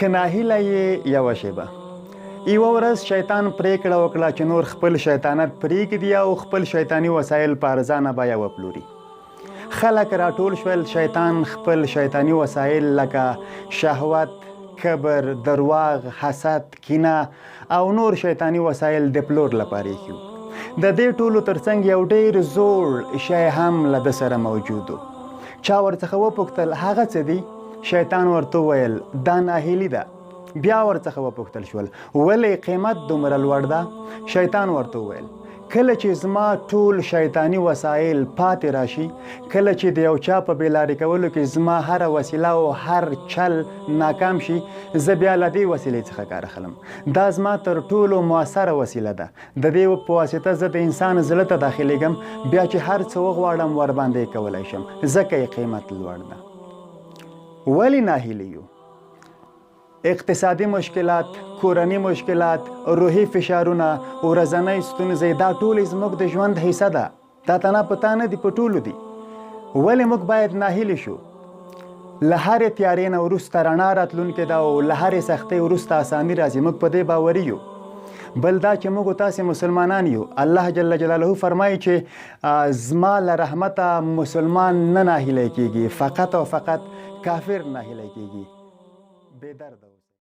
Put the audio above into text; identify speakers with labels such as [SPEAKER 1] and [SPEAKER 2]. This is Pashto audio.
[SPEAKER 1] که ناهیله یې یوه شیبه. یوه ورځ شیطان پرېکړه وکړه چې نور خپل شیطانت پرېږدي او خپل شیطاني وسایل په ارزانه بیه وپلوري. خلک راټول شول. شیطان خپل شیطاني وسایل لکه شهوت، کبر، درواغ، حسد، کینه او نور شیطاني وسایل د پلور لپاره ایښي وو. د دې ټولو ترڅنګ یو ډېر زوړ شی هم له ده سره موجود و. چا ورڅخه وپوښتل هغه څه دي؟ شیطان ورته وویل دا ناهیلي ده. بیا ورڅخه وپوښتل شول ولې قیمت دومره لوړ ده؟ شیطان ورته وویل کله چې زما ټول شیطاني وسایل پاتې راشي، کله چې د یو چا په بېلارې کولو کې زما هره وسیله او هر چل ناکام شي، زه بیا له دې وسیلې څخه کار اخلم. دا زما تر ټولو مؤثره وسیله ده. د دې په واسطه زه د انسان زړه ته داخلیږم، بیا چې هر څه وغواړم ورباندې کولی شم، ځکه یې قیمت لوړ ده. ولې ناهیلي یو؟ اقتصادي مشکلات، کورني مشکلات، روحي فشارونه، ورځنۍ ستونزې، دا ټولې زموږ د ژوند حصه ده. دا تنها په تا نه دي، په ټولو دي. ولې موږ باید ناهیلي شو؟ له هرې تیارې نه وروسته رڼا راتلونکې ده او له هرې سختۍ وروسته اساني راځي. موږ په دې باوري یو. بل دا چې موږ تاسې مسلمانان یو. الله جل جلاله فرمایي چې زما له رحمته مسلمان نه ناهیلی کېږي، فقط او فقط کافر ناهیلی کېږي. بې درده